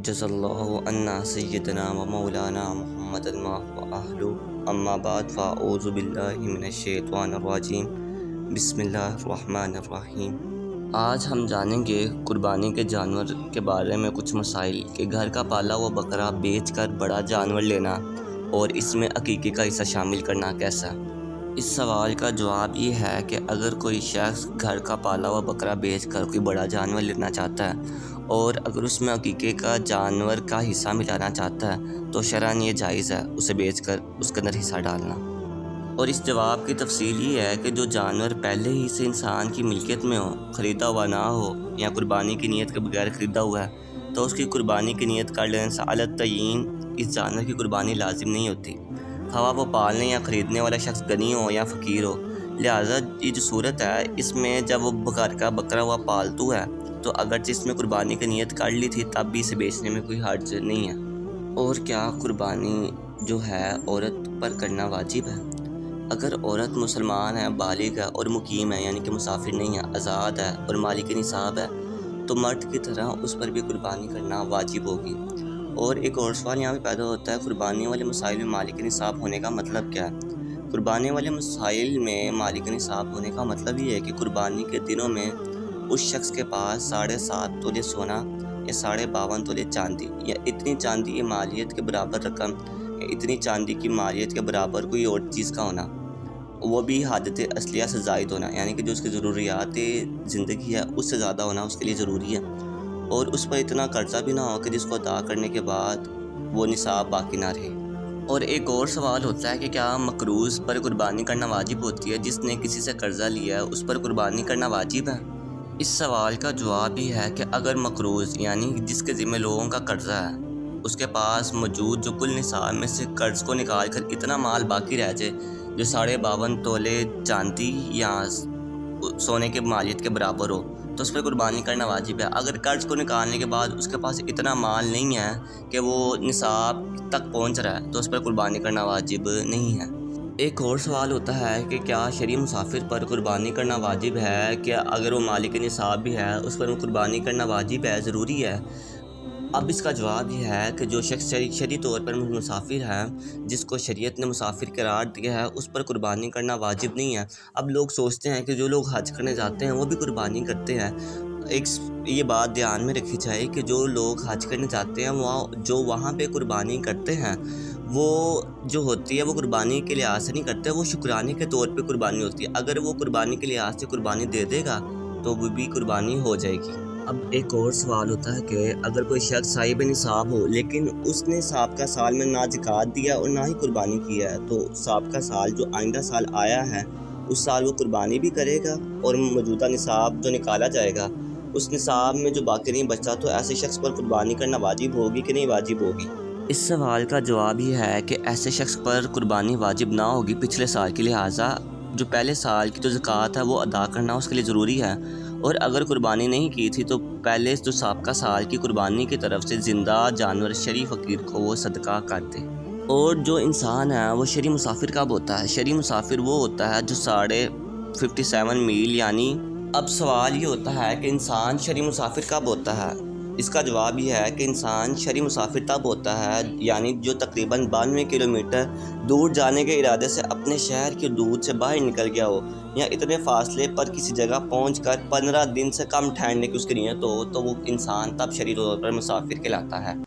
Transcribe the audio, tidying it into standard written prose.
جزاللہ عنا سیدنا و مولانا محمد و اہلو اما بعد فاعوذ باللہ من الشیطان الرجیم بسم اللہ الرحمن الرحیم۔ آج ہم جانیں گے قربانی کے جانور کے بارے میں کچھ مسائل کہ گھر کا پالا ہوا بکرا بیچ کر بڑا جانور لینا اور اس میں عقیقے کا حصہ شامل کرنا کیسا۔ اس سوال کا جواب یہ ہے کہ اگر کوئی شخص گھر کا پالا ہوا بکرا بیچ کر کوئی بڑا جانور لینا چاہتا ہے اور اگر اس میں عقیقے کا جانور کا حصہ ملانا چاہتا ہے تو شرعاً یہ جائز ہے اسے بیچ کر اس کے اندر حصہ ڈالنا۔ اور اس جواب کی تفصیل یہ ہے کہ جو جانور پہلے ہی سے انسان کی ملکیت میں ہو، خریدا ہوا نہ ہو یا قربانی کی نیت کے بغیر خریدا ہوا ہے تو اس کی قربانی کی نیت کر لینے سے علی التعیین اس جانور کی قربانی لازم نہیں ہوتی، خواہ وہ پالنے یا خریدنے والا شخص غنی ہو یا فقیر ہو۔ لہٰذا یہ جو صورت ہے اس میں جب وہ گھر کا بکرا ہوا پالتو ہے تو اگرچہ اس میں قربانی کی نیت کر لی تھی تب بھی اسے بیچنے میں کوئی حرج نہیں ہے۔ اور کیا قربانی جو ہے عورت پر کرنا واجب ہے؟ اگر عورت مسلمان ہے، بالغ ہے اور مقیم ہے یعنی کہ مسافر نہیں ہے، آزاد ہے اور مالک نصاب ہے تو مرد کی طرح اس پر بھی قربانی کرنا واجب ہوگی۔ اور ایک اور سوال یہاں پہ پیدا ہوتا ہے، قربانی والے مسائل میں مالک نصاب ہونے کا مطلب کیا ہے؟ قربانی والے مسائل میں مالک نصاب ہونے کا مطلب یہ ہے کہ قربانی کے دنوں میں اس شخص کے پاس 7.5 تولے سونا یا 52.5 تولے چاندی یا اتنی چاندی کی مالیت کے برابر رقم یا اتنی چاندی کی مالیت کے برابر کوئی اور چیز کا ہونا، وہ بھی حاجت اصلیہ سے زائد ہونا، یعنی کہ جو اس کی ضروریات زندگی ہے اس سے زیادہ ہونا اس کے لیے ضروری ہے، اور اس پر اتنا قرضہ بھی نہ ہو کہ جس کو ادا کرنے کے بعد وہ نصاب باقی نہ رہے۔ اور ایک اور سوال ہوتا ہے کہ کیا مقروض پر قربانی کرنا واجب ہوتی ہے؟ جس نے کسی سے قرضہ لیا ہے اس پر قربانی کرنا واجب ہے؟ اس سوال کا جواب یہ ہے کہ اگر مقروض یعنی جس کے ذمہ لوگوں کا قرضہ ہے اس کے پاس موجود جو کل نصاب میں سے قرض کو نکال کر اتنا مال باقی رہ جائے جو 52.5 تولے چاندی یا سونے کے مالیت کے برابر ہو تو اس پر قربانی کرنا واجب ہے۔ اگر قرض کو نکالنے کے بعد اس کے پاس اتنا مال نہیں ہے کہ وہ نصاب تک پہنچ رہا ہے تو اس پر قربانی کرنا واجب نہیں ہے۔ ایک اور سوال ہوتا ہے کہ کیا شرعی مسافر پر قربانی کرنا واجب ہے؟ کہ اگر وہ مالک نصاب بھی ہے اس پر قربانی کرنا واجب ہے، ضروری ہے؟ اب اس کا جواب یہ ہے کہ جو شخص شرعی طور پر مسافر ہے، جس کو شریعت نے مسافر قرار دیا ہے، اس پر قربانی کرنا واجب نہیں ہے۔ اب لوگ سوچتے ہیں کہ جو لوگ حج کرنے جاتے ہیں وہ بھی قربانی کرتے ہیں۔ یہ بات دھیان میں رکھی جائے کہ جو لوگ حج کرنے جاتے ہیں جو وہاں پہ قربانی کرتے ہیں وہ جو ہوتی ہے وہ قربانی کے لحاظ سے نہیں کرتے، وہ شکرانے کے طور پہ قربانی ہوتی ہے۔ اگر وہ قربانی کے لحاظ سے قربانی دے دے گا تو وہ بھی قربانی ہو جائے گی۔ اب ایک اور سوال ہوتا ہے کہ اگر کوئی شخص صاحب نصاب ہو لیکن اس نے سابقہ سال میں نہ زکوٰۃ دیا اور نہ ہی قربانی کیا ہے تو سابقہ سال جو آئندہ سال آیا ہے اس سال وہ قربانی بھی کرے گا اور موجودہ نصاب جو نکالا جائے گا اس نصاب میں جو باقی نہیں بچتا تو ایسے شخص پر قربانی کرنا واجب ہوگی کہ نہیں واجب ہوگی؟ اس سوال کا جواب یہ ہے کہ ایسے شخص پر قربانی واجب نہ ہوگی پچھلے سال کی، لہٰذا جو پہلے سال کی جو زکوٰۃ ہے وہ ادا کرنا اس کے لیے ضروری ہے، اور اگر قربانی نہیں کی تھی تو پہلے جو سابقہ سال کی قربانی کی طرف سے زندہ جانور شرعی فقیر کو وہ صدقہ کر دے۔ اور جو انسان ہے وہ شرعی مسافر کب ہوتا ہے؟ شرعی مسافر وہ ہوتا ہے جو 57.5 میل یعنی اب سوال یہ ہوتا ہے کہ انسان شرعی مسافر کب ہوتا ہے؟ اس کا جواب یہ ہے کہ انسان شرعی مسافر تب ہوتا ہے یعنی جو تقریباً 92 کلومیٹر دور جانے کے ارادے سے اپنے شہر کی حدود سے باہر نکل گیا ہو یا اتنے فاصلے پر کسی جگہ پہنچ کر 15 دن سے کم ٹھہرنے کی اس کی نیت ہو تو وہ انسان تب شرعی طور پر مسافر کہلاتا ہے۔